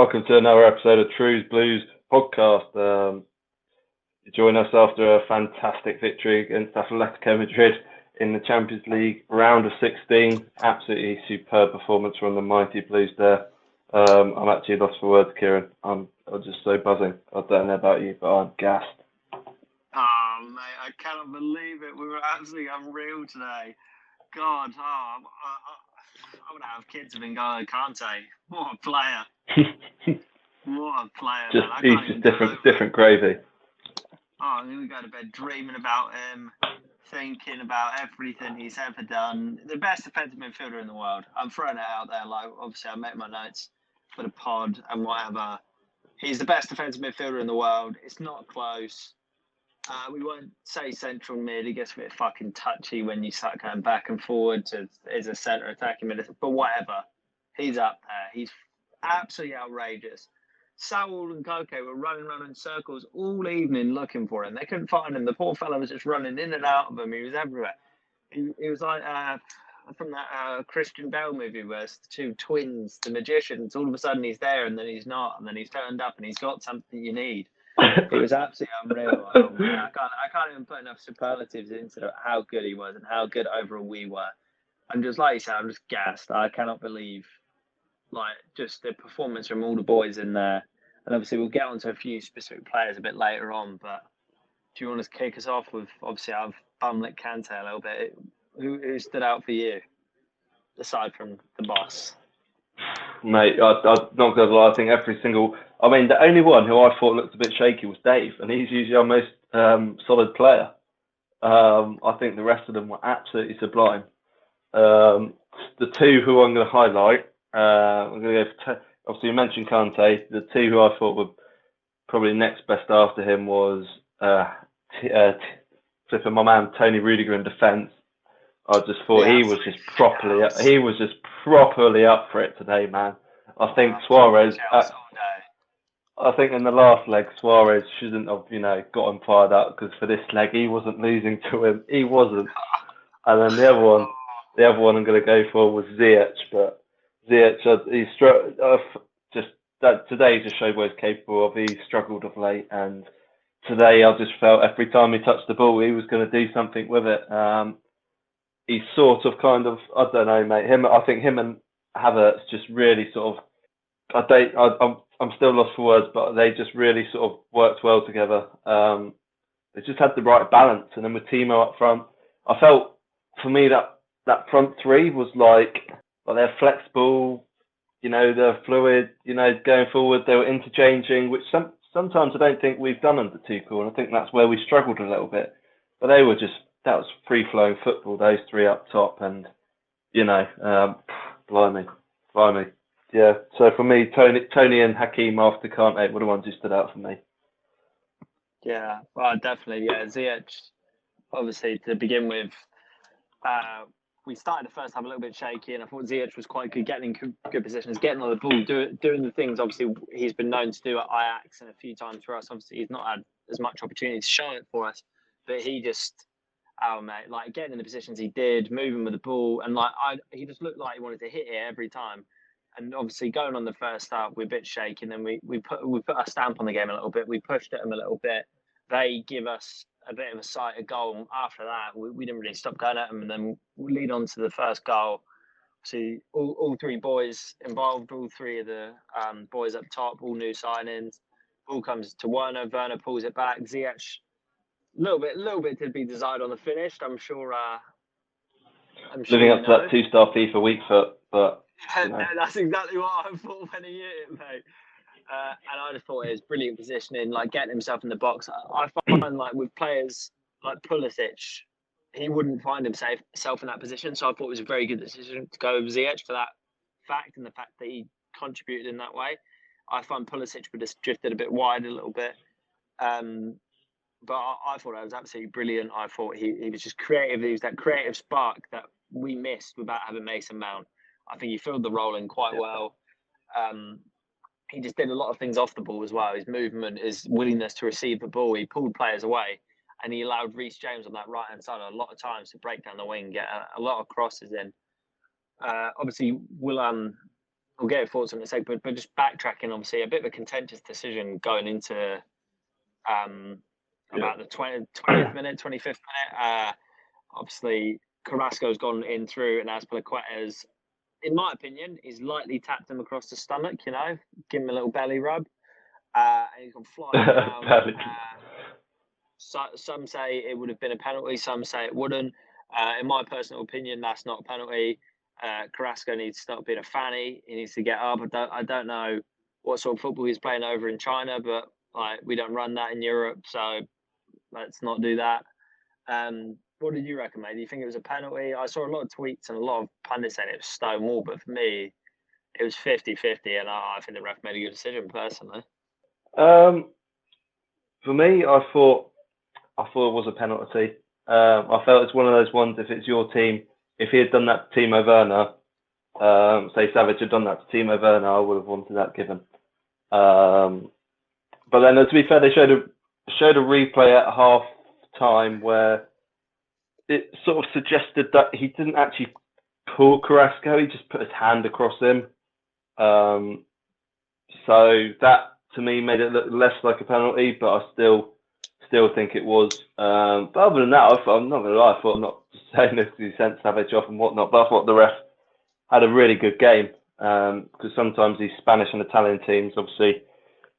welcome to another episode of True's Blues podcast. You join us after a fantastic victory against Atletico Madrid in the Champions League round of 16. Absolutely superb performance from the mighty Blues there. I'm actually lost for words, Kieran. I'm just so buzzing. I don't know about you, but I'm gassed. Oh, mate, I cannot believe it. We were absolutely unreal today. God, I would have kids have been going, KANTE. What a player. What a player, Just, man. he's just different gravy. Oh, and then we go to bed dreaming about him, thinking about everything he's ever done. The best defensive midfielder in the world. I'm throwing it out there. Like, obviously, I make my notes for the pod and whatever. He's the best defensive midfielder in the world. It's not close. We won't say central mid. It gets a bit fucking touchy when you start going back and forward as a centre attacking mid. But whatever. He's up there. He's absolutely outrageous. Saul and Koke were running around in circles all evening looking for him. They couldn't find him. The poor fellow was just running in and out of him. He was everywhere. He was like from that Christian Bale movie where it's the two twins, the magicians. All of a sudden he's there and then he's not. And then he's turned up and he's got something you need. It was absolutely unreal. Oh, man, I can't even put enough superlatives into how good he was and how good overall we were. And just like you said, I'm just gassed. I cannot believe just the performance from all the boys in there. And obviously we'll get onto a few specific players a bit later on. But do you want to kick us off with, obviously I've bumlit KANTE a little bit. Who stood out for you aside from the boss? Mate, I'm not going to lie. I think the only one who I thought looked a bit shaky was Dave, and he's usually our most solid player. I think the rest of them were absolutely sublime. The two who I'm going to highlight, I'm going to go for obviously you mentioned KANTE. The two who I thought were probably next best after him was flipping my man Tony Rudiger in defence. I just thought he was just properly up for it today, man. I think Suarez. I think in the last leg, Suarez shouldn't have, got him fired up because for this leg he wasn't losing to him. He wasn't. And then the other one I'm going to go for was Ziyech, but Ziyech, today just showed what he's capable of. He struggled of late, and today I just felt every time he touched the ball, he was going to do something with it. He's sort of I don't know, mate. I think him and Havertz just really sort of, I'm still lost for words, but they just really sort of worked well together. They just had the right balance, and then with Timo up front, I felt for me that front three was like they're flexible, they're fluid, going forward they were interchanging, which sometimes I don't think we've done under Tuchel, and I think that's where we struggled a little bit. But they were that was free-flowing football, those three up top, and, blimey. Yeah, so for me, Tony and Hakim after KANTE were the ones who stood out for me. Yeah, well, definitely, yeah. Ziyech, obviously, to begin with, we started the first half a little bit shaky, and I thought Ziyech was quite good, getting in good positions, getting on the ball, doing the things, obviously, he's been known to do at Ajax and a few times for us. Obviously, he's not had as much opportunity to show it for us, but he just... Oh, mate, getting in the positions he did, moving with the ball, and he just looked like he wanted to hit it every time. And obviously, going on the first half, we're a bit shaky, and then we put our stamp on the game a little bit. We pushed at them a little bit. They give us a bit of a sight of goal. After that, we didn't really stop going at them, and then we lead on to the first goal. See, all three boys involved, all three of the boys up top, all new signings. Ball comes to Werner. Werner pulls it back. Ziyech. Little bit to be desired on the finish. I'm sure. Living up to that 2-star FIFA weak foot, but that's exactly what I thought when he hit it, mate. And I just thought it was brilliant positioning, getting himself in the box. I find with players like Pulisic, he wouldn't find himself in that position. So I thought it was a very good decision to go with Ziyech for that fact and the fact that he contributed in that way. I find Pulisic would have drifted a bit wide a little bit. But I thought that was absolutely brilliant. I thought he was just creative. He was that creative spark that we missed without having Mason Mount. I think he filled the role in quite well. He just did a lot of things off the ball as well. His movement, his willingness to receive the ball. He pulled players away, and he allowed Reece James on that right-hand side a lot of times to break down the wing, get a lot of crosses in. Obviously, we'll get your thoughts on it in a sec, but just backtracking, obviously, a bit of a contentious decision going into about the 20th minute, 25th minute. Obviously, Carrasco's gone in through, and Azpilicueta's, in my opinion, he's lightly tapped him across the stomach, give him a little belly rub, and he's gone flying down. Some say it would have been a penalty, some say it wouldn't. In my personal opinion, that's not a penalty. Carrasco needs to stop being a fanny. He needs to get up. I don't know what sort of football he's playing over in China, but we don't run that in Europe, so let's not do that. What did you reckon, mate? Do you think it was a penalty? I saw a lot of tweets and a lot of pundits saying it was stonewall, but for me, it was 50-50, and I think the ref made a good decision, personally. For me, I thought it was a penalty. I felt it's one of those ones, if it's your team, if he had done that to Timo Werner, say Savage had done that to Timo Werner, I would have wanted that given. But then, to be fair, they showed a replay at half time where it sort of suggested that he didn't actually pull Carrasco, he just put his hand across him. So that, to me, made it look less like a penalty, but I still think it was. But other than that, I'm not going to lie, I thought, I'm not saying this because he sent Savage off and whatnot, but I thought the ref had a really good game, because sometimes these Spanish and Italian teams, obviously,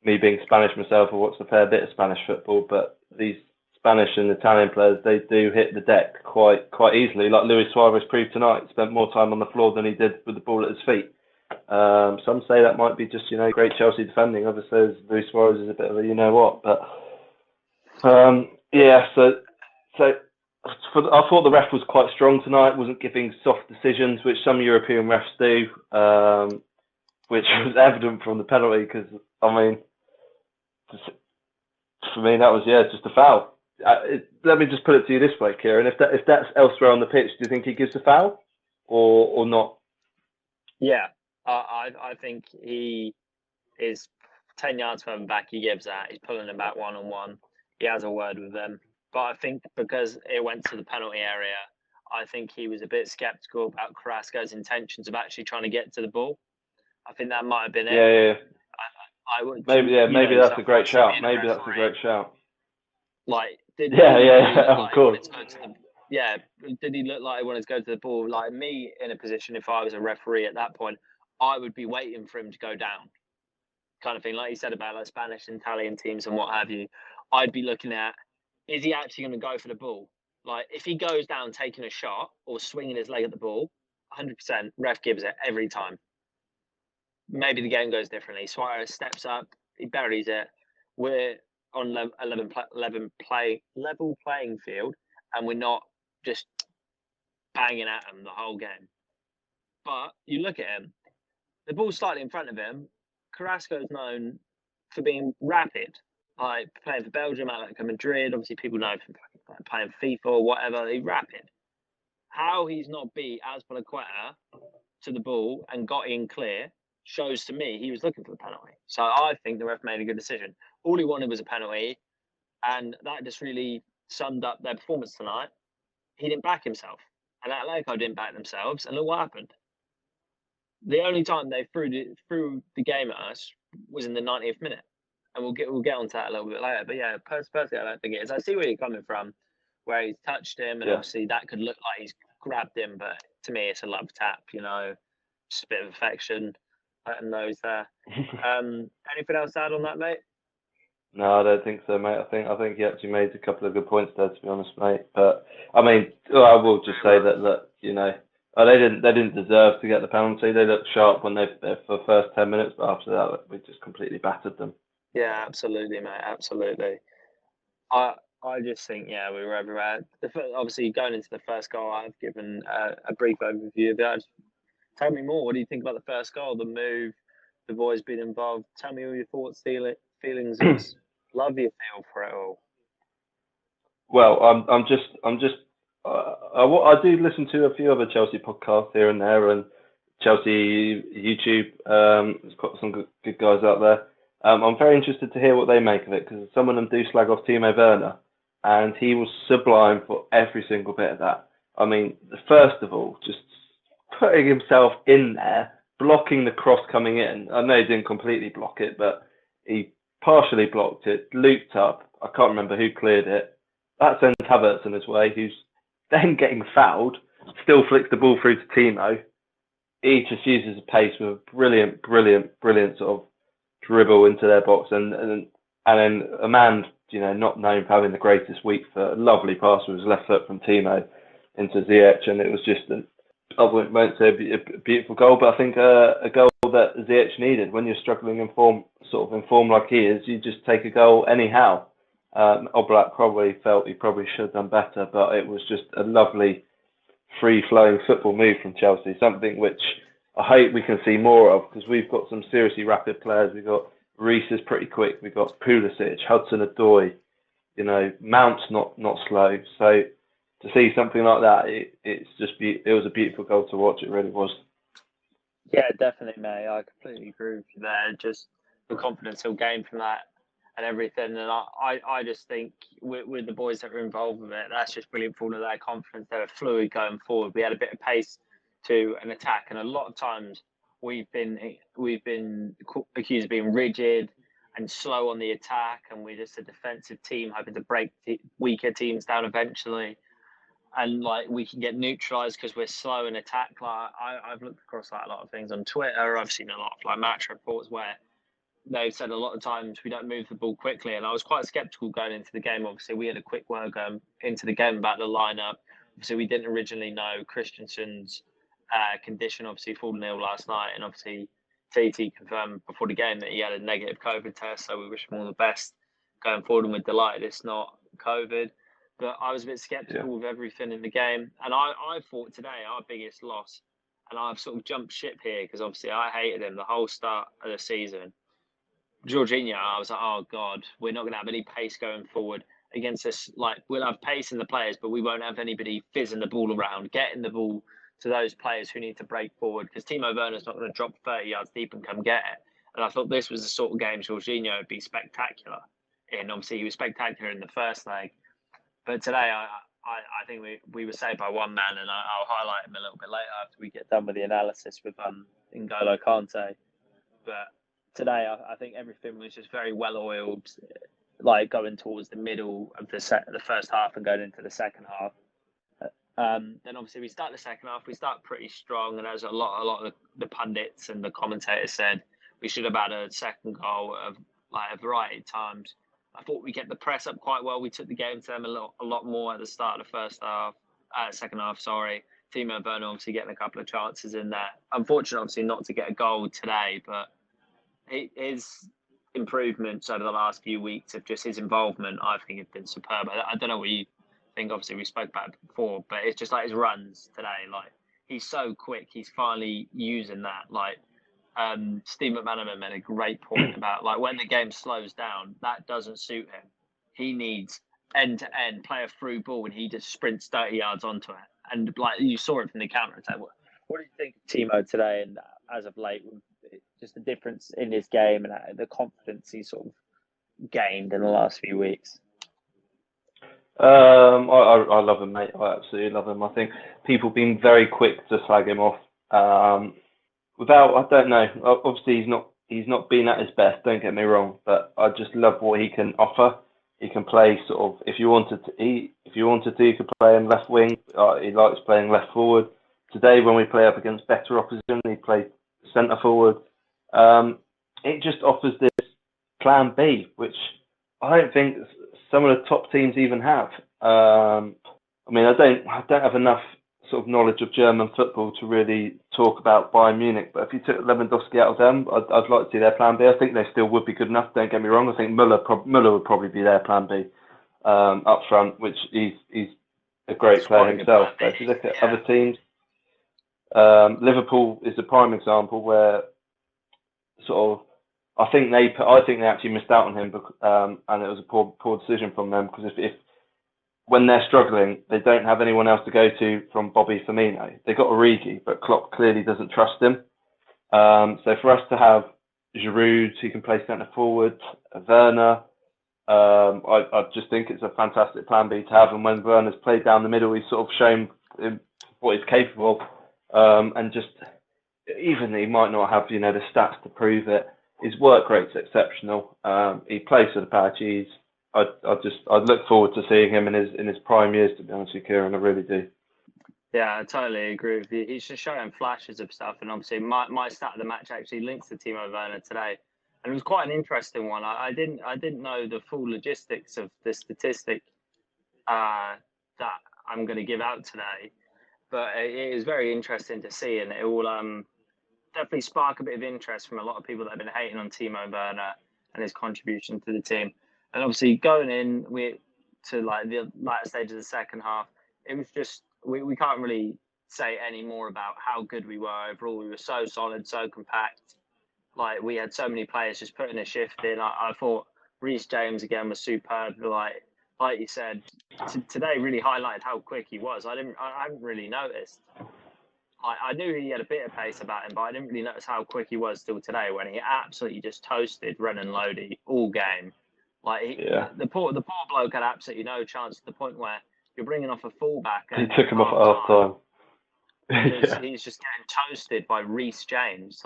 me being Spanish myself, I watched a fair bit of Spanish football, but these Spanish and Italian players, they do hit the deck quite easily, like Luis Suarez proved tonight. Spent more time on the floor than he did with the ball at his feet. Some say that might be just, great Chelsea defending. Others say Luis Suarez is a bit of a you-know-what. But, I thought the ref was quite strong tonight, wasn't giving soft decisions, which some European refs do, which was evident from the penalty, because, for me, that was, just a foul. Let me just put it to you this way, Kieran. If that's elsewhere on the pitch, do you think he gives a foul or not? Yeah, I think he is 10 yards further back. He gives that. He's pulling them back one-on-one. He has a word with them. But I think because it went to the penalty area, I think he was a bit sceptical about Carrasco's intentions of actually trying to get to the ball. I think that might have been it. Yeah. I would. Maybe that's a great shout. Maybe that's a great shout. Did of course. Did he look like he wanted to go to the ball? Like me in a position, if I was a referee at that point, I would be waiting for him to go down, kind of thing. Like you said about Spanish and Italian teams and what have you, I'd be looking at, is he actually going to go for the ball? Like if he goes down taking a shot or swinging his leg at the ball, 100% ref gives it every time. Maybe the game goes differently. Suarez steps up, he buries it. We're on level playing field, and we're not just banging at him the whole game. But you look at him, the ball's slightly in front of him. Carrasco's known for being rapid, like playing for Belgium, Atletico Madrid. Obviously, people know from playing FIFA or whatever. He's rapid. How he's not beat Azpilicueta to the ball and got in clear shows to me he was looking for the penalty. So I think the ref made a good decision. All he wanted was a penalty, and that just really summed up their performance tonight. He didn't back himself, and Atletico didn't back themselves, and look what happened. The only time they threw the game at us was in the 90th minute, and we'll get onto that a little bit later. But yeah, personally, I don't think it is. I see where you're coming from, where he's touched him, and obviously that could look like he's grabbed him, but to me, it's a love tap. Just a bit of affection. Letting those there. Anything else to add on that, mate? No, I don't think so, mate. I think he actually made a couple of good points there, to be honest, mate. But I will just say that they didn't deserve to get the penalty. They looked sharp for the first 10 minutes, but after that, we just completely battered them. Yeah, absolutely, mate. Absolutely. I just think we were everywhere. Obviously, going into the first goal, I've given a brief overview of that. Tell me more. What do you think about the first goal, the move, the boys being involved? Tell me all your thoughts, feelings. Love your feel for it all. Well, I do listen to a few other Chelsea podcasts here and there, and Chelsea YouTube. There's got some good guys out there. I'm very interested to hear what they make of it, because some of them do slag off Timo Werner, and he was sublime for every single bit of that. First of all, just putting himself in there blocking the cross coming in. I know he didn't completely block it, but he partially blocked it, looped up. I can't remember who cleared it. That sends Havertz in his way, who's then getting fouled, still flicks the ball through to Timo. He just uses the pace with a brilliant sort of dribble into their box, and then a man, not known for having the greatest week foot, a lovely pass with his left foot from Timo into Ziyech, and it was just I won't say a beautiful goal, but I think a goal that Ziyech needed. When you're struggling in form like he is, you just take a goal anyhow. Oblak probably felt he probably should have done better, but it was just a lovely free-flowing football move from Chelsea, something which I hope we can see more of, because we've got some seriously rapid players. We've got Reece is pretty quick. We've got Pulisic, Hudson-Odoi, Mount's not slow. So to see something like that, it was a beautiful goal to watch. It really was. Yeah, definitely, mate. I completely agree with you there. Just the confidence he'll gain from that and everything. And I just think with the boys that were involved with it, that's just brilliant for all of their confidence. They were fluid going forward. We had a bit of pace to an attack, and a lot of times we've been accused of being rigid and slow on the attack, and we're just a defensive team hoping to break weaker teams down eventually. And we can get neutralised because we're slow in attack. I've looked across a lot of things on Twitter. I've seen a lot of match reports where they've said a lot of times we don't move the ball quickly. And I was quite sceptical going into the game. Obviously, we had a quick word going into the game about the lineup. Obviously, we didn't originally know Christensen's condition. Obviously, fallen ill last night, and obviously TT confirmed before the game that he had a negative COVID test. So we wish him all the best going forward, and we're delighted it's not COVID. But I was a bit sceptical with everything in the game. And I thought today our biggest loss, and I've sort of jumped ship here because obviously I hated him the whole start of the season. Jorginho, I was like, oh God, we're not going to have any pace going forward against us. We'll have pace in the players, but we won't have anybody fizzing the ball around, getting the ball to those players who need to break forward, because Timo Werner's not going to drop 30 yards deep and come get it. And I thought this was the sort of game Jorginho would be spectacular in. Obviously, he was spectacular in the first leg. But today, I think we were saved by one man, and I'll highlight him a little bit later after we get done with the analysis with N'Golo Kante. But today, I think everything was just very well oiled, going towards the middle of the first half and going into the second half. Then obviously we start the second half. We start pretty strong, and as a lot of the pundits and the commentators said, we should have had a second goal of a variety of times. I thought we kept the press up quite well. We took the game to them a lot more at the start of the second half. Sorry, Timo Werner obviously getting a couple of chances in there. Unfortunately, obviously not to get a goal today, but his improvements over the last few weeks of just his involvement, I think, have been superb. I don't know what you think. Obviously, we spoke about it before, but it's just his runs today. He's so quick. He's finally using that. Steve McManaman made a great point about when the game slows down, that doesn't suit him. He needs end to end, play a through ball, and he just sprints 30 yards onto it. And you saw it from the counter attack. What do you think of Timo today, and as of late, just the difference in his game and the confidence he sort of gained in the last few weeks? I love him, mate. I absolutely love him. I think people been very quick to slag him off. I don't know. Obviously, he's not been at his best. Don't get me wrong, but I just love what he can offer. He can play sort of if you wanted to, he could play in left wing. He likes playing left forward. Today, when we play up against better opposition, he played centre forward. It just offers this plan B, which I don't think some of the top teams even have. I don't have enough sort of knowledge of German football to really talk about Bayern Munich, but if you took Lewandowski out of them, I'd like to see their plan B. I think they still would be good enough, don't get me wrong. I think Müller would probably be their plan B up front, which he's a great player himself. But if you look at other teams, Liverpool is a prime example where sort of I think they actually missed out on him, and it was a poor decision from them, because if when they're struggling, they don't have anyone else to go to from Bobby Firmino. They got Origi, but Klopp clearly doesn't trust him. So for us to have Giroud, who can play centre forward, Werner, I just think it's a fantastic plan B to have. And when Werner's played down the middle, he's sort of shown what he's capable of. And just even he might not have, the stats to prove it. His work rate's exceptional. He plays for the patch. I'd look forward to seeing him in his prime years. To be honest with you, Kieran, I really do. Yeah, I totally agree with you. He's just showing flashes of stuff, and obviously my stat of the match actually links to Timo Werner today, and it was quite an interesting one. I didn't know the full logistics of the statistic that I'm going to give out today, but it is very interesting to see, and it will definitely spark a bit of interest from a lot of people that have been hating on Timo Werner and his contribution to the team. And obviously going in to like the latter stage of the second half, it was just we can't really say any more about how good we were overall. We were so solid, so compact. Like we had so many players just putting a shift in. I thought Reece James again was superb. Like you said, today really highlighted how quick he was. I hadn't really noticed. I knew he had a bit of pace about him, but I didn't really notice how quick he was still today when he absolutely just toasted Renan Lodi all game. The poor bloke had absolutely no chance to the point where you're bringing off a fullback. He took him off at half time. He's just getting toasted by Reece James.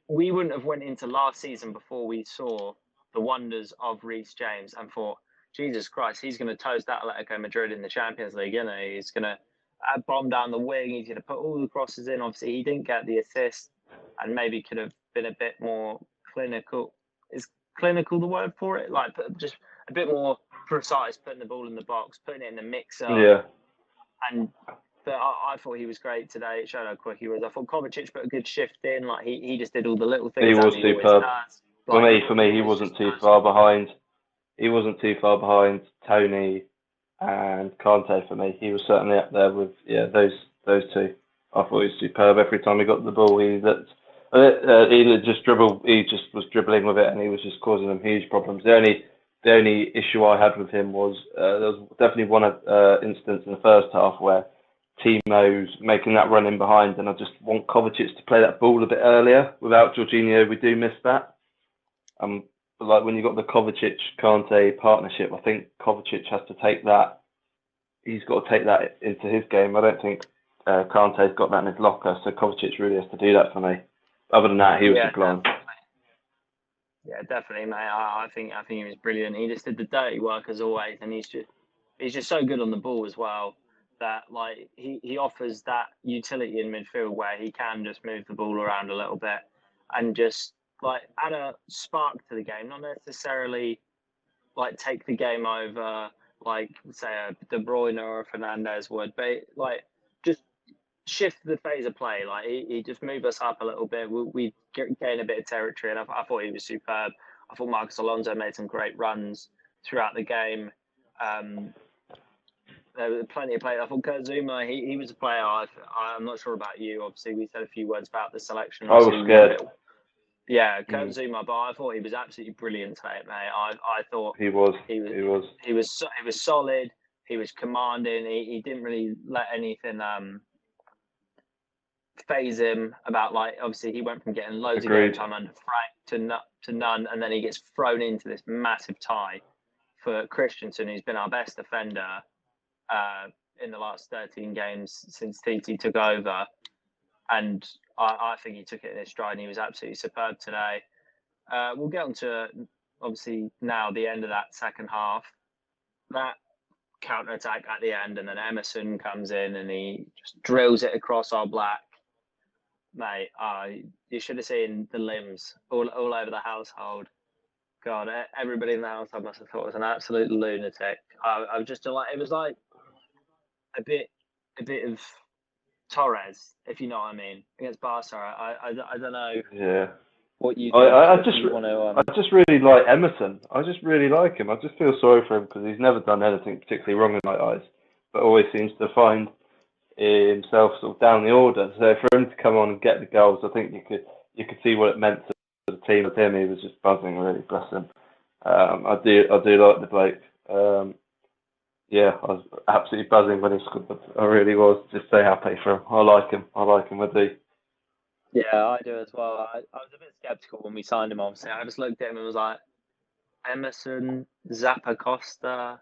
We wouldn't have went into last season before we saw the wonders of Reece James and thought, Jesus Christ, he's going to toast Atletico Madrid in the Champions League, isn't he? He's going to bomb down the wing. He's going to put all the crosses in. Obviously, he didn't get the assist and maybe could have been a bit more clinical. Is clinical the word for it? Like, just a bit more precise, putting the ball in the box, putting it in the mixer. Yeah. But I thought he was great today. It showed how quick he was. I thought Kovacic put a good shift in. Like he just did all the little things. He was superb. For me, he wasn't too far behind. He wasn't too far behind Tony and Kante for me. He was certainly up there with those two. I thought he was superb. Every time he got the ball, he just was dribbling with it, and he was just causing them huge problems. The only issue I had with him was there was definitely one instance in the first half where Timo's making that run in behind, and I just want Kovacic to play that ball a bit earlier. Without Jorginho, we do miss that. Like when you've got the Kovacic-Kante partnership, I think Kovacic has to take that. He's got to take that into his game. I don't think Kante's got that in his locker, so Kovacic really has to do that for me. Other than that, he was sublime. Yeah, definitely, mate. I think he was brilliant. He just did the dirty work as always, and he's just so good on the ball as well. That like he offers that utility in midfield where he can just move the ball around a little bit and just like add a spark to the game, not necessarily like take the game over like say a De Bruyne or a Fernandes would, but like just shift the phase of play. Like he just move us up a little bit. We gain a bit of territory, and I thought he was superb. I thought Marcos Alonso made some great runs throughout the game. There were plenty of players. I thought Kurt Zouma, he was a player. I'm not sure about you. Obviously, we said a few words about the selection. I was scared. Yeah, Kurt Zouma, but I thought he was absolutely brilliant today, mate. I thought he was solid. He was commanding. He didn't really let anything phase him. About like obviously he went from getting loads of game time under Frank to none, and then he gets thrown into this massive tie for Christensen, who's been our best defender in the last 13 games since TT took over. And I think he took it in his stride and he was absolutely superb today. We'll get on to, obviously, now the end of that second half. That counter-attack at the end, and then Emerson comes in and he just drills it across our black. Mate, you should have seen the limbs all over the household. God, everybody in the household must have thought it was an absolute lunatic. I was just like, it was like a bit of Torres, if you know what I mean, against Barca. I don't know. Yeah. What you? I just really like Emerson. I just really like him. I just feel sorry for him because he's never done anything particularly wrong in my eyes, but always seems to find himself sort of down the order. So for him to come on and get the goals, I think you could see what it meant to the team with him. He was just buzzing, really, bless him. I do like the bloke. Yeah, I was absolutely buzzing when he scored. I really was just so happy for him. I like him, I do. Yeah, I do as well. I was a bit sceptical when we signed him, obviously. I just looked at him and was like, Emerson, Zappacosta,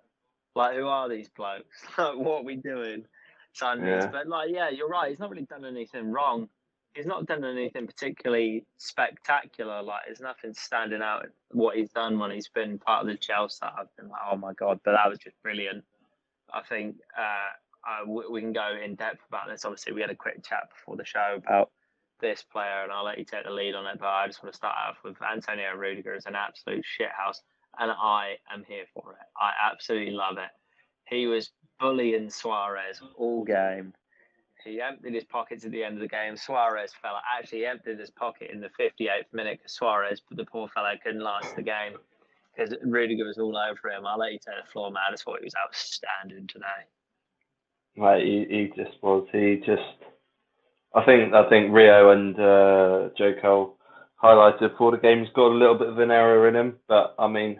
like, who are these blokes? Like, what are we doing? Sundays. But you're right. He's not really done anything wrong. He's not done anything particularly spectacular. Like, there's nothing standing out what he's done when he's been part of the Chelsea. I've been like, oh my god, but that was just brilliant. I think we can go in depth about this. Obviously, we had a quick chat before the show about this player, and I'll let you take the lead on it. But I just want to start off with Antonio Rudiger is an absolute shithouse, and I am here for it. I absolutely love it. He was bullying Suarez all game. He emptied his pockets at the end of the game. Suarez actually emptied his pocket in the 58th minute because Suarez, the poor fellow, couldn't last the game because Rudiger was all over him. I'll let you take the floor, man. I just thought he was outstanding today. Right, he just was. I think Rio and Joe Cole highlighted before the game. He's got a little bit of an error in him, but I mean,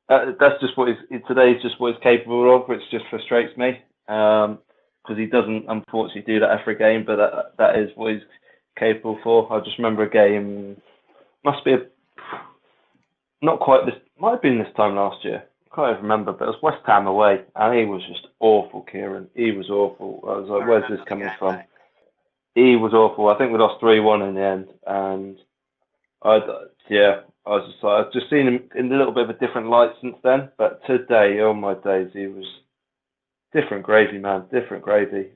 that's just what today's just what he's capable of, which just frustrates me. Because he doesn't unfortunately do that every game, but that is what he's capable for. I just remember a game, not quite this, might have been this time last year. I can't even remember, but it was West Ham away, and he was just awful, Kieran. He was awful. I was like, where's this coming from? He was awful. I think we lost 3-1 in the end, and I was just seen him in a little bit of a different light since then. But today, oh my days, he was different gravy, man. Different gravy.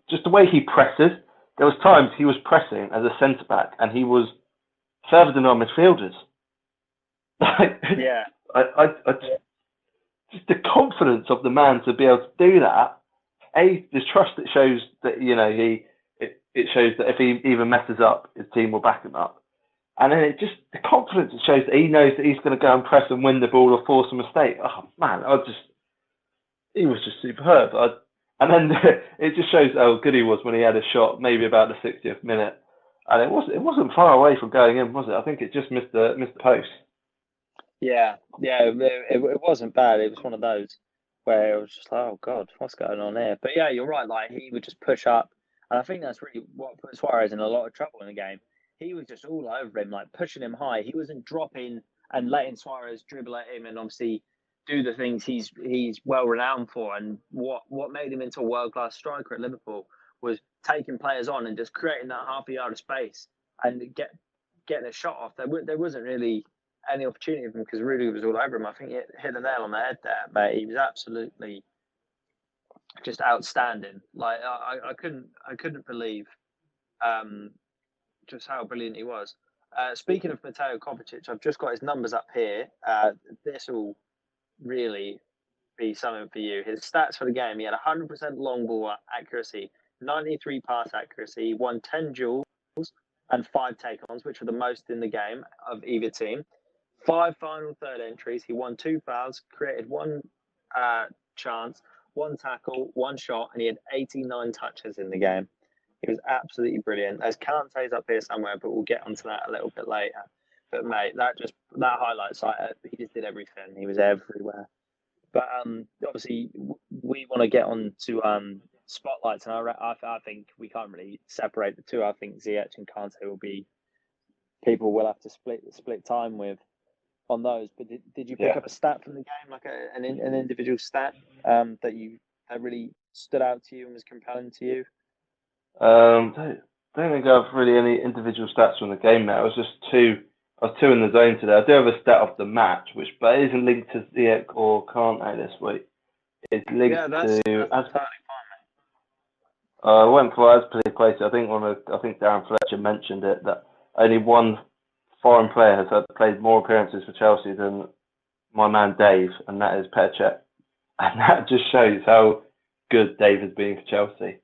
Just the way he presses. There was times he was pressing as a centre back, and he was further than our midfielders. Yeah. Just the confidence of the man to be able to do that. The trust it shows that it shows that if he even messes up, his team will back him up. And then the confidence it shows that he knows that he's going to go and press and win the ball or force a mistake. Oh man, he was just superb. And then it just shows how good he was when he had a shot, maybe about the 60th minute, and it wasn't far away from going in, was it? I think it just missed the post. Yeah, it wasn't bad. It was one of those where it was just like, oh god, what's going on here? But yeah, you're right. Like, he would just push up, and I think that's really what put Suarez in a lot of trouble in the game. He was just all over him, like pushing him high. He wasn't dropping and letting Suarez dribble at him and obviously do the things he's well renowned for. And what made him into a world class striker at Liverpool was taking players on and just creating that half a yard of space and getting a shot off. There wasn't really any opportunity for him because Rudiger was all over him. I think he hit the nail on the head there, mate. He was absolutely just outstanding. Like, I couldn't believe just how brilliant he was. Speaking of Mateo Kovacic, I've just got his numbers up here. This will really be something for you. His stats for the game: he had 100% long ball accuracy, 93 pass accuracy, won 10 duels and 5 take-ons, which were the most in the game of either team. 5 final third entries. He won 2 fouls, created 1 chance, 1 tackle, 1 shot, and he had 89 touches in the game. He was absolutely brilliant. There's KANTE's up here somewhere, but we'll get onto that a little bit later. But mate, that highlights, like, he just did everything. He was everywhere. But obviously, we want to get on to spotlights, and I think we can't really separate the two. I think Ziyech and KANTE will be people we'll have to split time with on those. But did you pick up a stat from the game, like an individual stat that really stood out to you and was compelling to you? Don't think I've really any individual stats from the game now. I was two in the zone today. I do have a stat of the match, but it isn't linked to Ziyech or KANTE this week. It's linked that's to. That's totally fine, mate. I went for Azpilicueta. I think Darren Fletcher mentioned it, that only one foreign player has played more appearances for Chelsea than my man Dave, and that is Petr Cech. And that just shows how good Dave has been for Chelsea.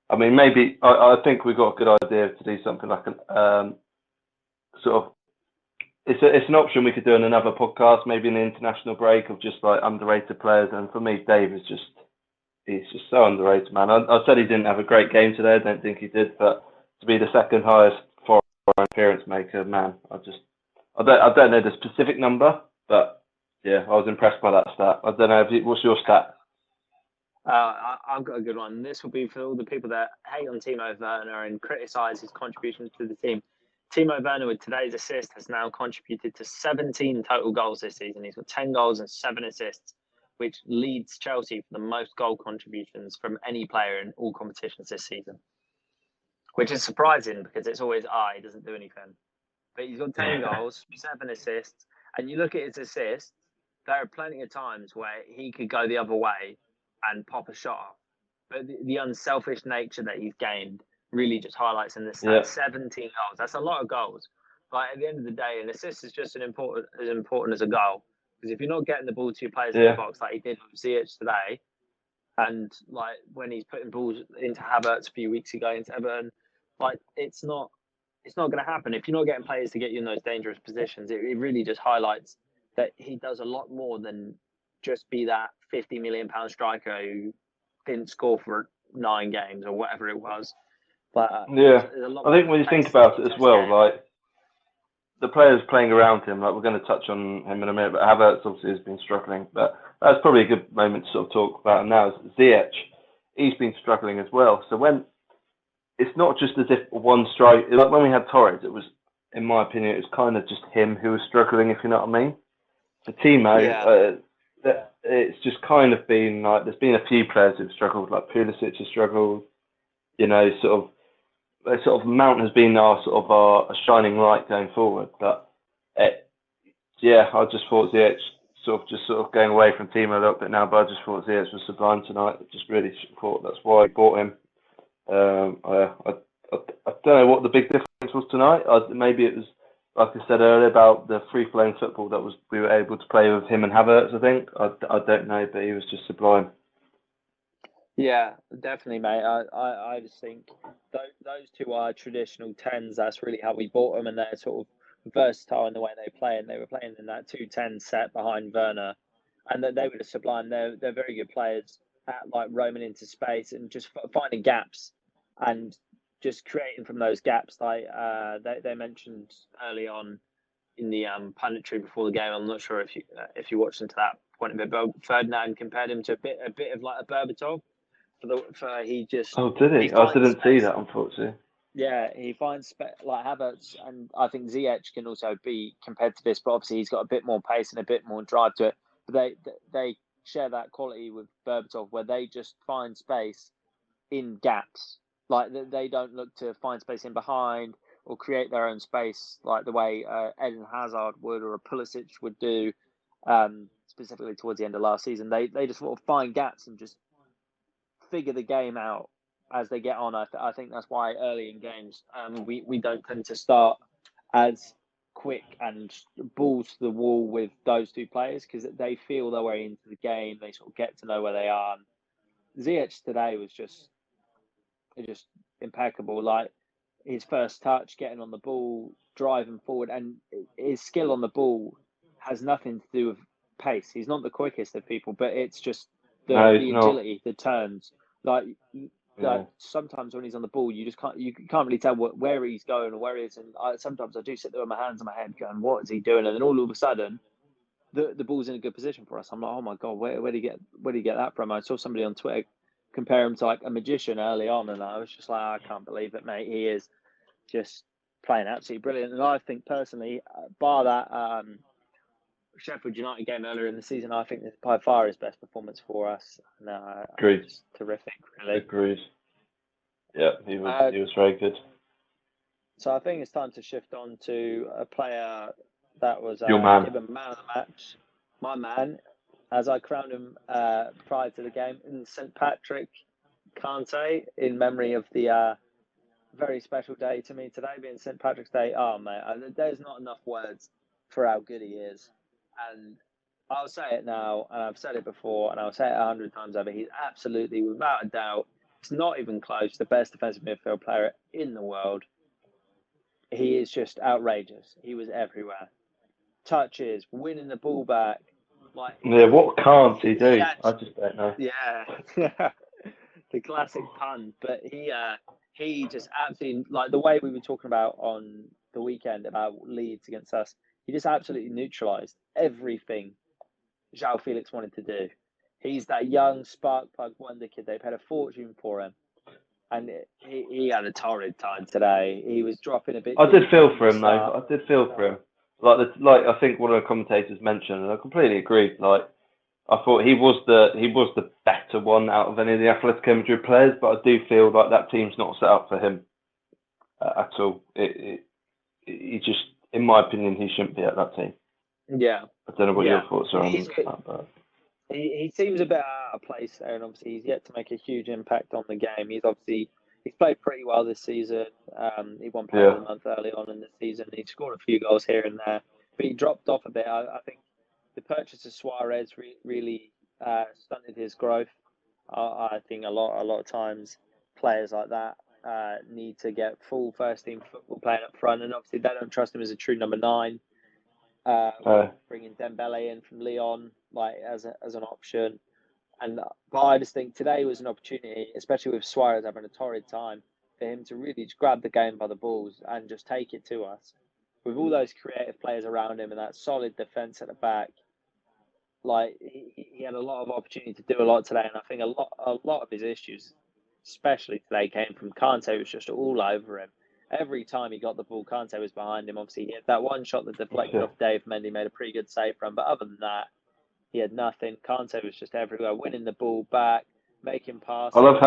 I mean, maybe I think we've got a good idea to do something like an sort of. It's an option we could do in another podcast, maybe in the international break, of just like underrated players. And for me, Dave is he's just so underrated, man. I said he didn't have a great game today. I don't think he did, but to be the second highest foreign appearance maker, man, I don't know the specific number, but yeah, I was impressed by that stat. I don't know what's your stat. I've got a good one. This will be for all the people that hate on Timo Werner and criticise his contributions to the team. Timo Werner, with today's assist, has now contributed to 17 total goals this season. He's got 10 goals and 7 assists. which leads Chelsea for the most goal contributions from any player in all competitions this season. Which is surprising because it's always, he doesn't do anything. But he's got 10 goals, 7 assists. And you look at his assists, there are plenty of times where he could go the other way and pop a shot off. But the unselfish nature that he's gained really just highlights in this stat. 17 goals. That's a lot of goals. But at the end of the day, an assist is just as important as a goal. Because if you're not getting the ball to your players in the box like he did with Ziyech today, and like when he's putting balls into Havertz a few weeks ago into Everton, like it's not going to happen if you're not getting players to get you in those dangerous positions. It really just highlights that he does a lot more than just be that £50 million striker who didn't score for 9 games or whatever it was. But I think when you think about it as well, like the players playing around him, like we're going to touch on him in a minute, but Havertz obviously has been struggling. But that's probably a good moment to sort of talk about him now. Ziyech, he's been struggling as well. So when it's not just as if one strike, like when we had Torres, it was, in my opinion, it was kind of just him who was struggling, if you know what I mean. For Timo, it's just kind of been like, there's been a few players who've struggled, like Pulisic has struggled, you know, sort of Mount has been our shining light going forward. But I just thought Ziyech sort of going away from Timo a little bit now, but I just thought Ziyech was sublime tonight. I just really thought that's why I bought him. I don't know what the big difference was tonight. Maybe it was, like I said earlier, about the free-flowing football that we were able to play with him and Havertz, I think. I don't know, but he was just sublime. Yeah, definitely, mate. I just think those two are traditional 10s. That's really how we bought them, and they're sort of versatile in the way they play. And they were playing in that 2-10 set behind Werner, and they were just sublime. They're very good players at like roaming into space and just finding gaps and just creating from those gaps. Like they mentioned early on in the punditry before the game. I'm not sure if you watched into that point of it, but Ferdinand compared him to a bit of like a Berbatov. He just. Oh, did he? I didn't see that, unfortunately. Yeah, he finds like Havertz, and I think Ziyech can also be compared to this, but obviously he's got a bit more pace and a bit more drive to it. But they share that quality with Berbatov, where they just find space in gaps. Like they don't look to find space in behind or create their own space like the way Eden Hazard would or a Pulisic would do, specifically towards the end of last season. They just sort of find gaps and just figure the game out as they get on. I think that's why early in games we don't tend to start as quick and balls to the wall with those two players because they feel their way into the game. They sort of get to know where they are. And Ziyech today was just impeccable. Like his first touch, getting on the ball, driving forward, and his skill on the ball has nothing to do with pace. He's not the quickest of people, but it's just the agility, the turns. Like sometimes when he's on the ball, you can't really tell where he's going or where he is. And sometimes I do sit there with my hands on my head going, what is he doing? And then all of a sudden, the ball's in a good position for us. I'm like, oh my God, where did he get that from? I saw somebody on Twitter compare him to like a magician early on, and I was just like, I can't believe it, mate. He is just playing absolutely brilliant. And I think personally, bar that Sheffield United game earlier in the season, I think this is by far his best performance for us. Agreed. Just terrific, really. Agreed. Yeah, he was very good. So I think it's time to shift on to a player that was your man. Given man of the match, my man, as I crowned him prior to the game in St. Patrick, KANTE, in memory of the very special day to me today, being St. Patrick's Day. Oh, mate, there's not enough words for how good he is. And I'll say it now, and I've said it before, and I'll say it 100 times over. He's absolutely, without a doubt, it's not even close, the best defensive midfield player in the world. He is just outrageous. He was everywhere. Touches, winning the ball back. What can't he do? I just don't know. Yeah. The classic pun. But he just absolutely, like the way we were talking about on the weekend about Leeds against us, he just absolutely neutralised everything João Felix wanted to do. He's that young spark plug wonder kid. They've had a fortune for him. And he had a torrid time today. He was dropping a bit. I did feel for him, though. I did feel for him. Like I think one of the commentators mentioned, and I completely agree. Like I thought he was the better one out of any of the Atletico Madrid players, but I do feel like that team's not set up for him at all. He just, in my opinion, he shouldn't be at that team. Yeah. I don't know what your thoughts are on that. But... He seems a bit out of place there, and obviously he's yet to make a huge impact on the game. He's played pretty well this season. He won Player of the Month early on in the season. He scored a few goals here and there, but he dropped off a bit. I think the purchase of Suarez really stunted his growth. I think a lot of times players like that need to get full first team football playing up front, and obviously they don't trust him as a true number 9. Bringing Dembele in from Lyon as an option, but I just think today was an opportunity, especially with Suarez having a torrid time, for him to really just grab the game by the balls and just take it to us. With all those creative players around him and that solid defence at the back, he had a lot of opportunity to do a lot today, and I think a lot of his issues, especially today, came from KANTE, who was just all over him. Every time he got the ball, KANTE was behind him. Obviously, he had that one shot that deflected off Dave Mendy, made a pretty good save from him. But other than that, he had nothing. KANTE was just everywhere, winning the ball back, making passes. I love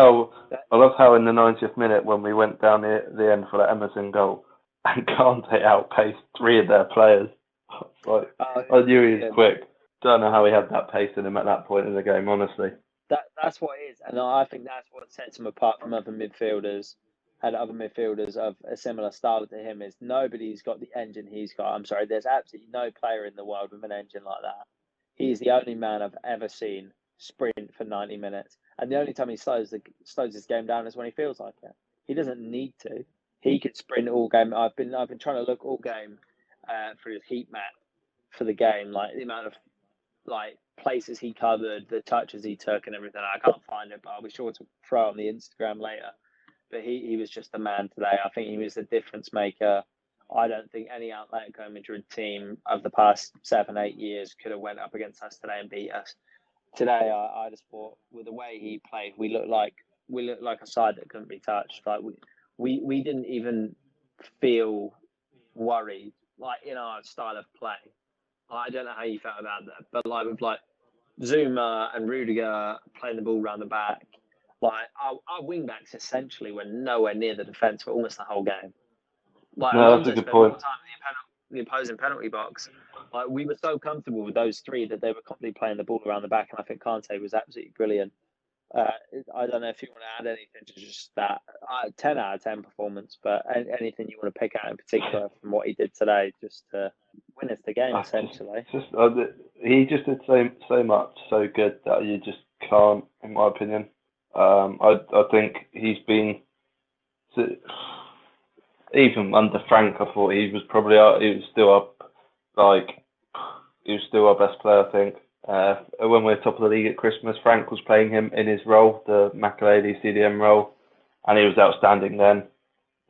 how in the 90th minute when we went down the end for that Emerson goal, and KANTE outpaced 3 of their players. I knew he was quick. Don't know how he had that pace in him at that point in the game, honestly. That's what it is, and I think that's what sets him apart from other midfielders. And other midfielders of a similar style to him is nobody's got the engine he's got. I'm sorry, there's absolutely no player in the world with an engine like that. He's the only man I've ever seen sprint for 90 minutes. And the only time he slows his game down is when he feels like it. He doesn't need to. He could sprint all game. I've been trying to look all game for his heat map for the game, like the amount of places he covered, the touches he took and everything. I can't find it, but I'll be sure to throw it on the Instagram later. But he was just the man today. I think he was the difference maker. I don't think any Atletico Madrid team of the past 7-8 years could have went up against us today and beat us. Today, I just thought with the way he played, we looked like a side that couldn't be touched. We didn't even feel worried, in our style of play. I don't know how you felt about that, but with Zuma and Rudiger playing the ball around the back. Our wing backs essentially were nowhere near the defence for almost the whole game. No, that's a good point. Time in the opposing penalty box. We were so comfortable with those 3 that they were constantly playing the ball around the back, and I think KANTE was absolutely brilliant. I don't know if you want to add anything to just that 10 out of 10 performance, but anything you want to pick out in particular from what he did today, just to win us the game, essentially. He just did so much, so good that you just can't, in my opinion. I think he's been, even under Frank, I thought he was still our best player, I think. When we were top of the league at Christmas, Frank was playing him in his role, the Makelele CDM role, and he was outstanding then.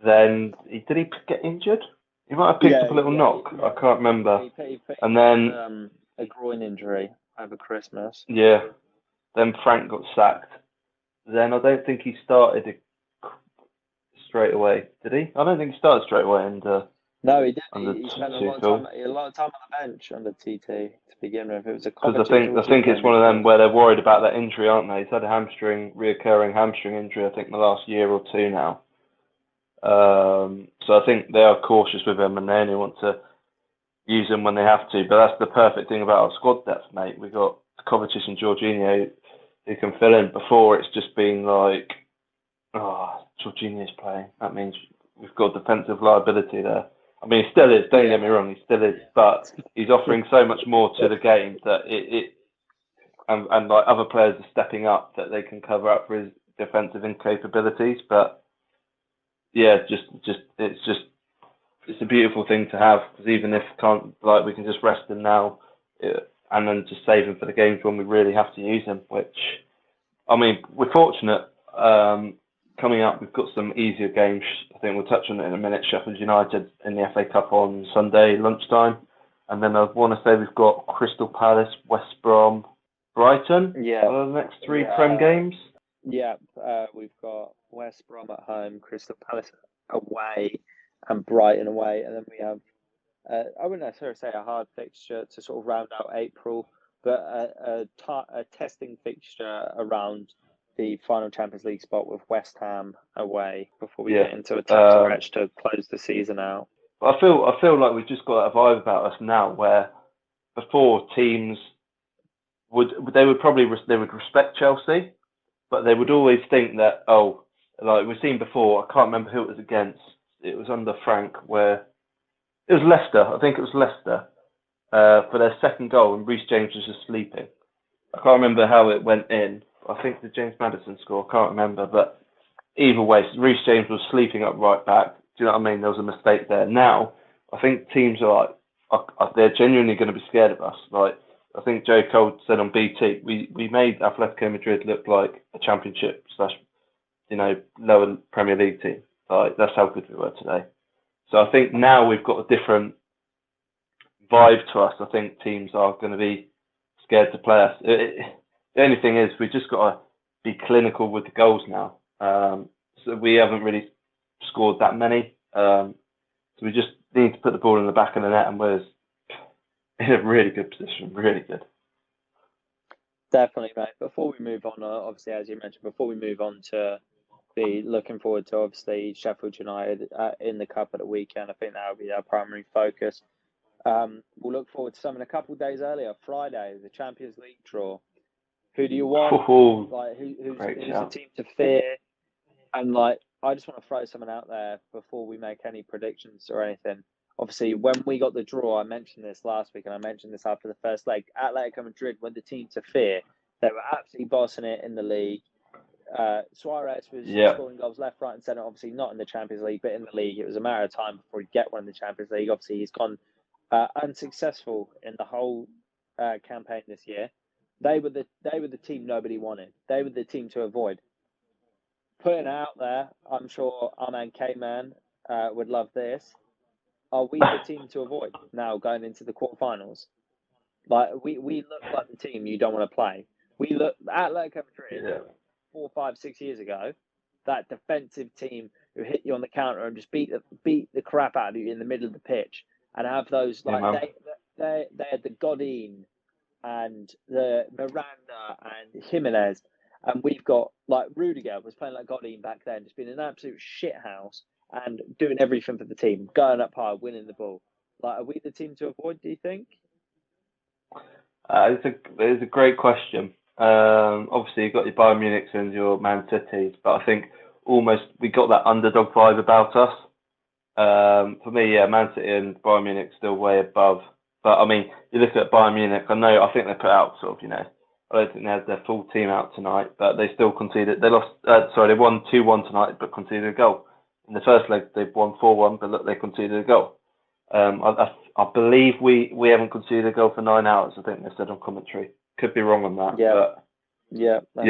Then, did he get injured? He might have picked up a little knock. I can't remember. He and then a groin injury over Christmas. Yeah. Then Frank got sacked. Then I don't think he started straight away. Did he? I don't think he started straight away. No, he didn't. He spent a lot of time on the bench under TT to begin with. It was because I think it's one of them where they're worried about that injury, aren't they? He's had a reoccurring hamstring injury, I think, in the last year or 2 now. So I think they are cautious with him and they only want to use him when they have to. But that's the perfect thing about our squad depth, mate. We've got Kovacic and Jorginho who can fill in. Before, it's just been Jorginho's playing. That means we've got defensive liability there. I mean, he still is, don't get me wrong, he still is, but he's offering so much more to the game that and other players are stepping up that they can cover up for his defensive incapabilities. But yeah, it's a beautiful thing to have, because even if we can just rest him now and then just save him for the games when we really have to use him. Which, I mean, we're fortunate. Coming up, we've got some easier games. I think we'll touch on it in a minute. Sheffield United in the FA Cup on Sunday lunchtime, and then I want to say we've got Crystal Palace, West Brom, Brighton. For the next 3 Prem games. Yeah, we've got West Brom at home, Crystal Palace away, and Brighton away, and then we have I wouldn't necessarily say a hard fixture to sort of round out April. but a testing fixture around the final Champions League spot with West Ham away before we get into a tough stretch to close the season out. I feel like we've just got a vibe about us now where before teams would respect Chelsea, but they would always think that, like we've seen before, I can't remember who it was against. It was under Frank, where it was Leicester. I think it was Leicester for their second goal, and Reece James was just sleeping. I can't remember how it went in. I think the James Maddison score. I can't remember, but either way, Reece James was sleeping up right back. Do you know what I mean? There was a mistake there. Now, I think teams are they're genuinely going to be scared of us. Like, I think Joe Cole said on BT, we made Atletico Madrid look like a championship / lower Premier League team. Like, that's how good we were today. So I think now we've got a different vibe to us. I think teams are going to be scared to play us. The only thing is, we've just got to be clinical with the goals now. So we haven't really scored that many. So we just need to put the ball in the back of the net, and we're in a really good position, really good. Definitely, mate. Before we move on, obviously, as you mentioned, before we move on to be looking forward to, obviously, Sheffield United in the Cup at the weekend, I think that will be our primary focus. We'll look forward to something a couple of days earlier, Friday, the Champions League draw. Who do you want? Like, who's the team to fear? And I just want to throw something out there before we make any predictions or anything. Obviously, when we got the draw, I mentioned this last week, and I mentioned this after the first leg. Atletico Madrid were the team to fear. They were absolutely bossing it in the league. Suarez was scoring goals left, right, and centre. Obviously, not in the Champions League, but in the league, it was a matter of time before he'd get one in the Champions League. Obviously, he's gone unsuccessful in the whole campaign this year. They were the team nobody wanted. They were the team to avoid. Putting it out there, I'm sure Arman K-Man would love this. Are we the team to avoid now going into the quarterfinals? Like, we look like the team you don't want to play. We look at Atletico Madrid 4, 5, 6 years ago, that defensive team who hit you on the counter and just beat the crap out of you in the middle of the pitch, and have those they had the Godin and the Miranda and Jimenez, and we've got Rudiger was playing like Godin back then, just being an absolute shithouse and doing everything for the team, going up high, winning the ball. Are we the team to avoid, do you think? It's a great question. Obviously, you've got your Bayern Munich and your Man City, but I think almost we got that underdog vibe about us. For me, Man City and Bayern Munich still way above. But I mean, you look at Bayern Munich. I think they put out I don't think they had their full team out tonight, but they still conceded. They lost. They won 2-1 tonight, but conceded a goal. In the first leg, they've won 4-1, but look, they conceded a goal. I believe we haven't conceded a goal for 9 hours. I think they said on commentary. Could be wrong on that. Yeah. But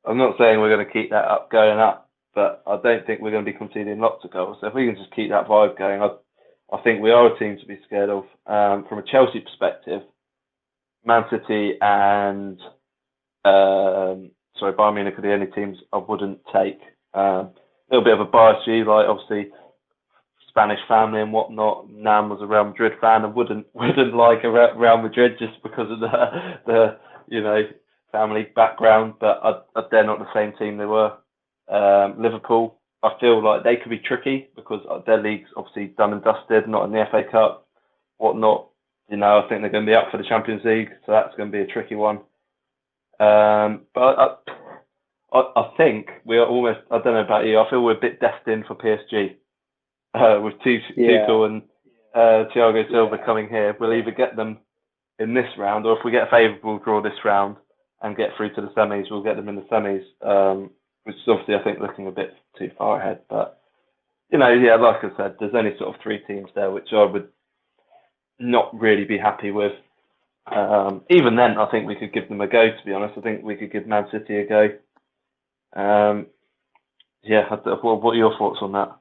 I'm not saying we're going to keep that up, going up, but I don't think we're going to be conceding lots of goals. So if we can just keep that vibe going, I think we are a team to be scared of. From a Chelsea perspective, Man City and Bayern Munich are the only teams I wouldn't take. A little bit of a bias view, obviously Spanish family and whatnot. Nam was a Real Madrid fan and wouldn't like a Real Madrid just because of the family background, but they're not the same team they were. Liverpool, I feel like they could be tricky because their league's obviously done and dusted, not in the FA Cup, whatnot. I think they're going to be up for the Champions League, so that's going to be a tricky one. But I think we are almost, I don't know about you, I feel we're a bit destined for PSG. With Tuchel and Thiago Silva coming here. We'll either get them in this round, or if we get a favourable draw this round and get through to the semis, we'll get them in the semis, which is obviously, I think, looking a bit too far ahead. But, like I said, there's only sort of 3 teams there, which I would not really be happy with. Even then, I think we could give them a go, to be honest. I think we could give Man City a go. What are your thoughts on that?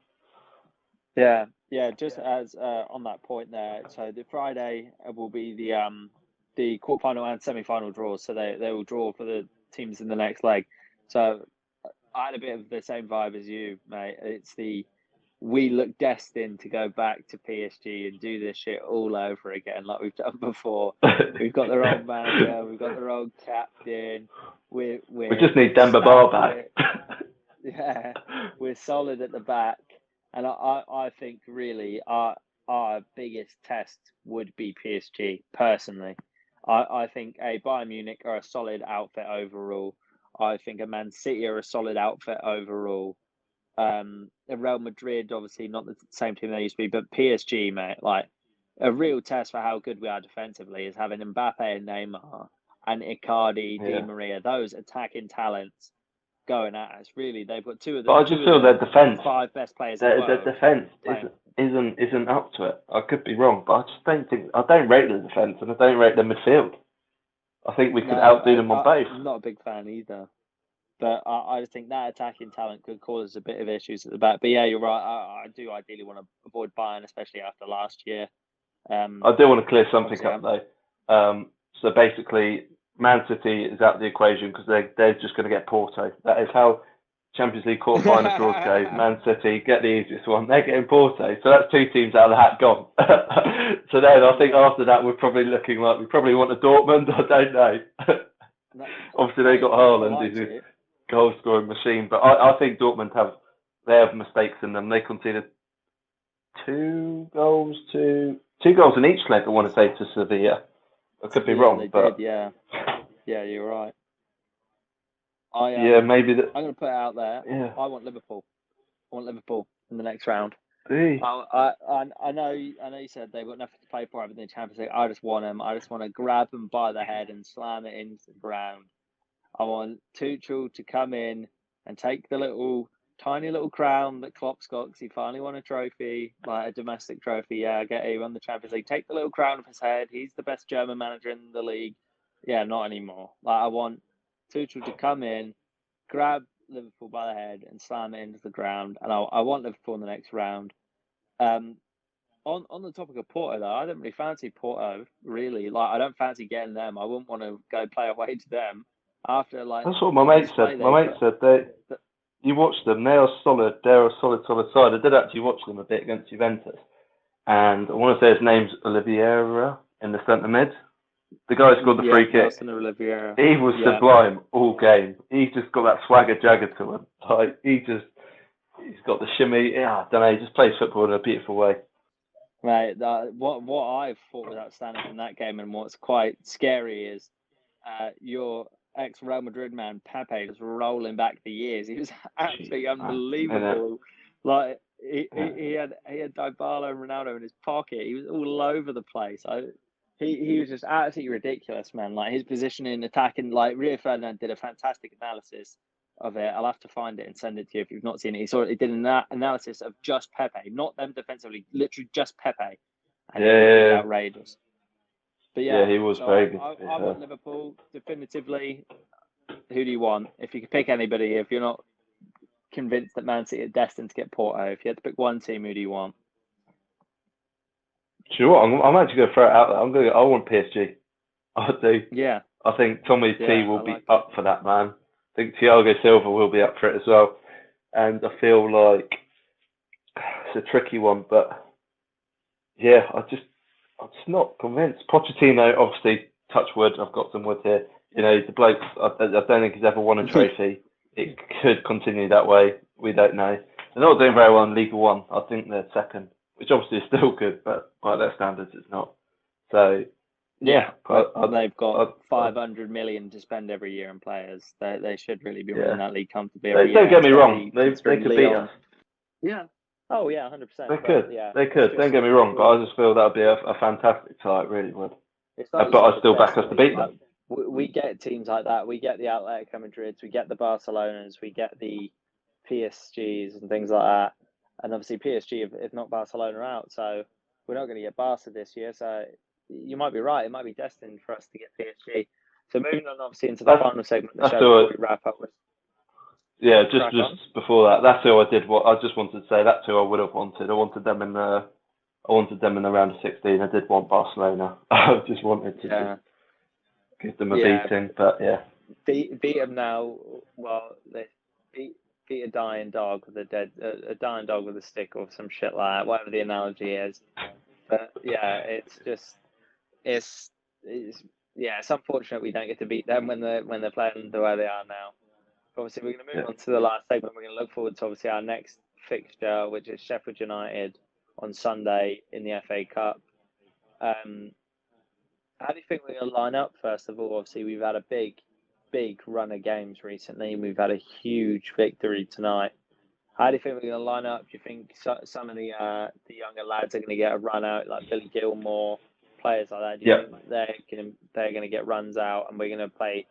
Yeah. Just as on that point there. So the Friday will be the quarterfinal and semi-final draws. So they will draw for the teams in the next leg. So I had a bit of the same vibe as you, mate. It's the we look destined to go back to PSG and do this shit all over again, like we've done before. We've got the wrong manager, we've got the wrong captain. We just need Demba Ba back. Yeah, we're solid at the back, and I think really our biggest test would be PSG. Personally, I think a Bayern Munich are a solid outfit overall. I think a Man City are a solid outfit overall. Real Madrid, obviously not the same team they used to be, but PSG, mate, like a real test for how good we are defensively is having Mbappe and Neymar and Icardi, Di Maria, those attacking talents going at us. Really, they've got two of the. But I just feel their defence, 5 best players. Their defence isn't up to it. I could be wrong, but I just don't rate the defence and I don't rate the midfield. I think we could outdo them on both. I'm not a big fan either. But I just think that attacking talent could cause us a bit of issues at the back. But yeah, you're right. I do ideally want to avoid Bayern, especially after last year. I do want to clear something up though. So basically, Man City is out of the equation because they're just going to get Porto. That is how Champions League quarter-final draws go. Man City get the easiest one. They're getting Porto. So that's 2 teams out of the hat gone. So then I think after that we're probably looking like we probably want a Dortmund. I don't know. Obviously they got Haaland. He's a goal-scoring machine. But I think Dortmund have mistakes in them. They conceded 2 goals in each leg, I want to say, to Sevilla. I could be wrong, but... Yeah, you're right. Maybe that. I'm going to put it out there. Yeah. I want Liverpool. I want Liverpool in the next round. I know you said they've got nothing to play for in the Champions League. I just want them. I just want to grab them by the head and slam it into the ground. I want Tuchel to come in and take the tiny little crown that Klopp's got because he finally won a trophy, like a domestic trophy. Yeah, I get it. He won the Champions League. Take the little crown off his head. He's the best German manager in the league. Yeah, not anymore. Like, I want Tuchel to come in, grab Liverpool by the head and slam it into the ground. And I want Liverpool in the next round. On the topic of Porto, though, I don't really fancy Porto, really. Like, I don't fancy getting them. I wouldn't want to go play away to them. After, like, that's what my mate said. My mate said you watch them, they are solid. They're a solid side. I did actually watch them a bit against Juventus. And I want to say his name's Oliveira in the centre mid. The guy who scored the free kick. He was sublime all game. He just got that swagger jagger to him. Like, he's got the shimmy. Yeah, I don't know. He just plays football in a beautiful way. Right. What I've thought was outstanding from that game and what's quite scary is your ex-Real Madrid man, Pepe, was rolling back the years. He was absolutely unbelievable. Like, he had Dybala and Ronaldo in his pocket. He was all over the place. He was just absolutely ridiculous, man. Like, his position in attacking, like, Rio Ferdinand did a fantastic analysis of it. I'll have to find it and send it to you if you've not seen it. He did an analysis of just Pepe, not them defensively, literally just Pepe. And it was outrageous. But yeah, he was very good. I want Liverpool definitively. Who do you want? If you could pick anybody, if you're not convinced that Man City are destined to get Porto, if you had to pick one team, who do you want? Do you know what? I'm actually going to throw it out there. I want PSG. I do. Yeah. I think Tommy T will be up for that, man. I think Thiago Silva will be up for it as well. And I feel like it's a tricky one, but yeah, I'm just not convinced. Pochettino, obviously, touch wood. I've got some wood here. You know, the bloke, I don't think he's ever won a trophy. It could continue that way. We don't know. They're not doing very well in Liga 1. I think they're second, which obviously is still good, but by their standards, it's not. So, yeah. They've got 500 million to spend every year on players. They should really be winning that league comfortably every year. Don't get me wrong. They could beat us. Yeah. Oh, yeah, 100%. They could. Yeah, they could. Don't get me wrong, but I just feel that would be a fantastic tie. It really would. But I still back us to beat them. We get teams like that. We get the Atletico Madrids. We get the Barcelonas. We get the PSGs and things like that. And obviously PSG, if not Barcelona, out. So we're not going to get Barca this year. So you might be right. It might be destined for us to get PSG. So moving on, obviously, into the final segment of the show before we wrap up with. Yeah, just before that, that's who I did. What I just wanted to say, that's who I would have wanted. I wanted them in the round of 16. I did want Barcelona. I just wanted to just give them a beating, but yeah. Beat them now. Well, they beat a dying dog with a dying dog with a stick or some shit like that, whatever the analogy is. But yeah, it's it's unfortunate we don't get to beat them when they're playing the way they are now. Obviously, we're going to move on to the last segment. We're going to look forward to obviously our next fixture, which is Sheffield United on Sunday in the FA Cup. How do you think we're going to line up? First of all, obviously we've had a big run of games recently, and we've had a huge victory tonight. How do you think we're going to line up? Do you think some of the younger lads are going to get a run out, like Billy Gilmore, players like that? Do you think they're going to get runs out, and we're going to play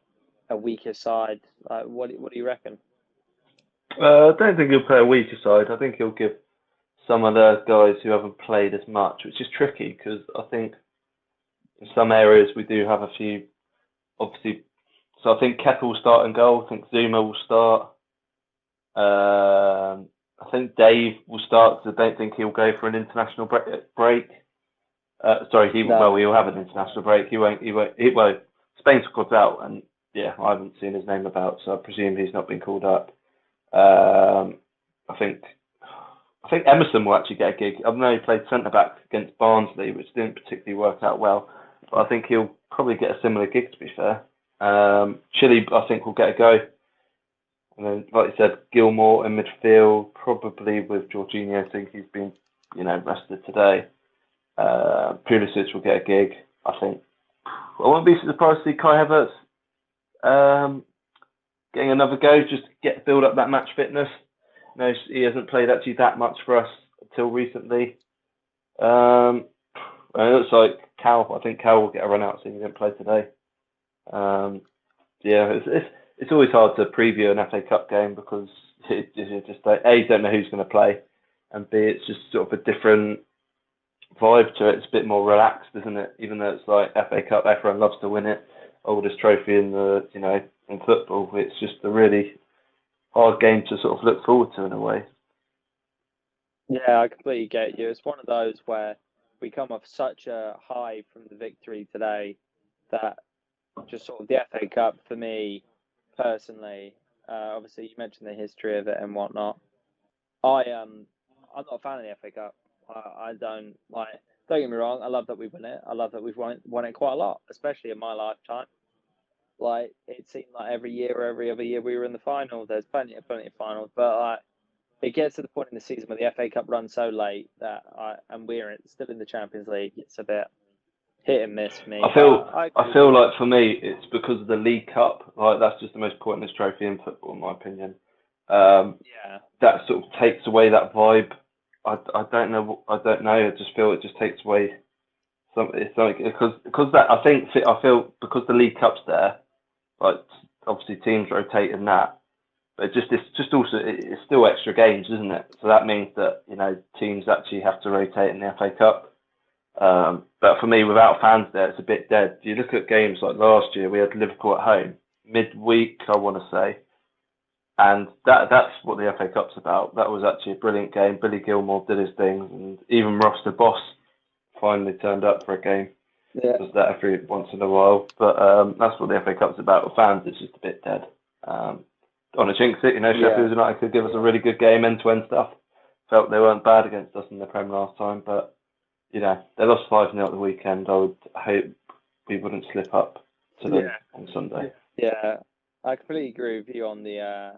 a weaker side? What do you reckon? I don't think he'll play a weaker side. I think he'll give some of the guys who haven't played as much, which is tricky because I think in some areas we do have a few, obviously. So I think Kepa will start in goal. I think Zuma will start. I think Dave will start because I don't think he'll go for an international break. He'll have an international break. He won't. Spain's called out, and yeah, I haven't seen his name about, so I presume he's not been called up. I think Emerson will actually get a gig. I know he played centre back against Barnsley, which didn't particularly work out well, but I think he'll probably get a similar gig, to be fair. Chile, I think, will get a go. And then, like you said, Gilmore in midfield, probably with Jorginho. I think he's been, rested today. Pulisic will get a gig, I think. I won't be surprised to see Kai Havertz getting another go, just to build up that match fitness. He hasn't played actually that much for us until recently. And it looks like Cal. I think Cal will get a run out, so he didn't play today. It's always hard to preview an FA Cup game because you just A, don't know who's going to play, and B, it's just sort of a different vibe to it. It's a bit more relaxed, isn't it? Even though it's like FA Cup, everyone loves to win it. Oldest trophy in in football. It's just a really hard game to sort of look forward to in a way. Yeah, I completely get you. It's one of those where we come off such a high from the victory today that just sort of the FA Cup for me personally, obviously you mentioned the history of it and whatnot. I'm not a fan of the FA Cup. I don't like. Don't get me wrong. I love that we won it. I love that we've won it quite a lot, especially in my lifetime. Like it seemed like every year or every other year we were in the final. There's plenty of finals, but it gets to the point in the season where the FA Cup runs so late that and we're still in the Champions League. It's a bit hit and miss for me. I feel like for me it's because of the League Cup. Like that's just the most pointless trophy in football, in my opinion. That sort of takes away that vibe. I don't know. I just feel it just takes away something. It's like because that I feel because the League Cup's there. Like obviously teams rotate in that, but it's still extra games, isn't it? So that means that teams actually have to rotate in the FA Cup. But for me, without fans there, it's a bit dead. You look at games like last year, we had Liverpool at home midweek, I want to say, and that's what the FA Cup's about. That was actually a brilliant game. Billy Gilmore did his thing, and even Ross the boss finally turned up for a game. Yeah. Does that every once in a while, but that's what the FA Cup's about. With fans, it's just a bit dead. On a jinx it, Sheffield United could give us a really good game, end-to-end stuff. Felt they weren't bad against us in the Prem last time, but they lost 5-0 at the weekend. I would hope we wouldn't slip up to them on Sunday. Yeah, I completely agree with you on the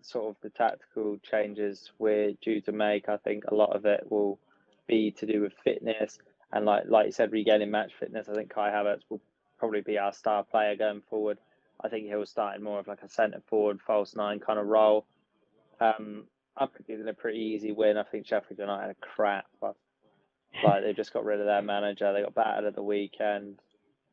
sort of the tactical changes we're due to make. I think a lot of it will be to do with fitness. And like you said, regaining match fitness, I think Kai Havertz will probably be our star player going forward. I think he'll start in more of like a centre forward, false nine kind of role. I'm predicting a pretty easy win. I think Sheffield United are crap. Like they just got rid of their manager. They got battered at the weekend.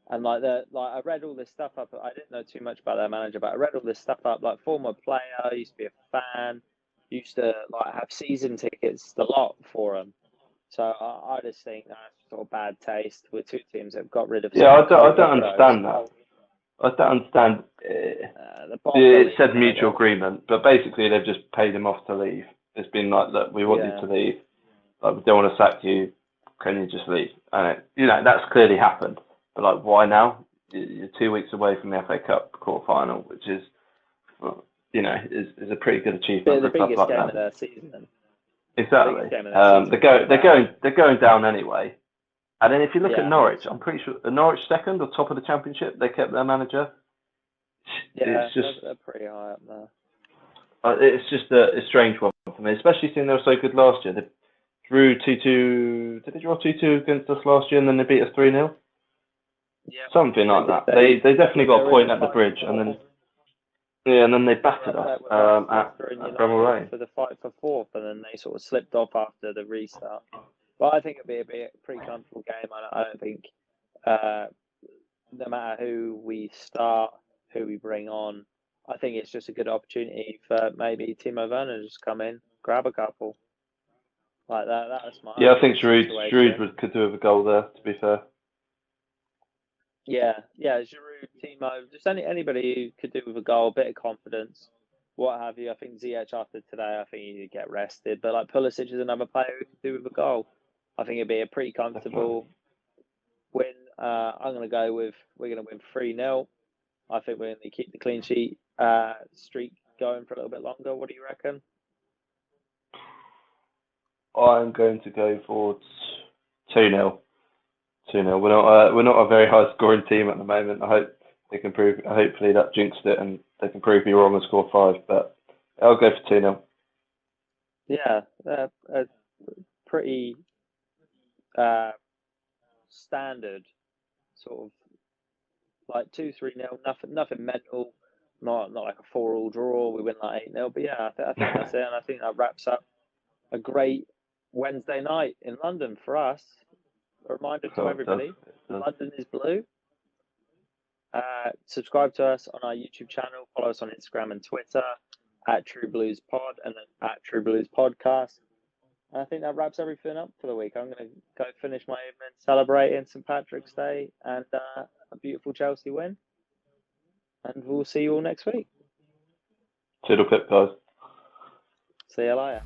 And I read all this stuff up. I didn't know too much about their manager, but I read all this stuff up. Like former player, used to be a fan, used to have season tickets, the lot for them. So I just think that's sort of bad taste with two teams that have got rid of. Yeah, I don't understand that. I don't understand. It said mutual agreement, but basically they've just paid him off to leave. It's been like, look, we want you to leave. Like, we don't want to sack you. Can you just leave? And that's clearly happened. But why now? You're 2 weeks away from the FA Cup quarter-final, which is, is a pretty good achievement for The a club biggest like game that. of their season. Exactly. Game of their season. They're going down anyway. And then if you look at Yeah. Norwich, I'm pretty sure Norwich second or top of the championship. They kept their manager. Yeah, It's just they're pretty high up there. it's just a strange one for me, especially seeing they were so good last year. They drew 2-2. Did they draw 2-2 against us last year, and then they beat us 3-0? Yeah. Something like that. They definitely got a point at the bridge, and then they battered us at Bramall Lane for the fight for fourth, and then they sort of slipped off after the restart. But I think it'll be a pretty comfortable game. I don't think no matter who we start, who we bring on, I think it's just a good opportunity for maybe Timo Werner to just come in, grab a couple like that. That's my I think situation. could do with a goal there. To be fair. Yeah, Giroud, Timo, just anybody who could do with a goal, a bit of confidence, what have you. I think Ziyech after today, I think he need to get rested. But like Pulisic is another player who could do with a goal. I think it'd be a pretty comfortable win. I'm going to go with we're going to win 3-0. I think we're going to keep the clean sheet streak going for a little bit longer. What do you reckon? I'm going to go for 2-0. 2-0. We're not a very high scoring team at the moment. I hope they can prove. Hopefully that jinxed it, and they can prove me wrong and score 5. But I'll go for 2-0. Yeah, a pretty standard sort of like 2-3-0. Nothing mental. Not like a 4-4 draw. We win like 8-0. But yeah, I think that's it, and I think that wraps up a great Wednesday night in London for us. A reminder to everybody, London is blue. Subscribe to us on our YouTube channel. Follow us on Instagram and Twitter at truebluespodcast and then at truebluespodcast. And I think that wraps everything up for the week. I'm going to go finish my evening celebrating St. Patrick's Day and a beautiful Chelsea win. And we'll see you all next week. Toodle pip, guys. See you later.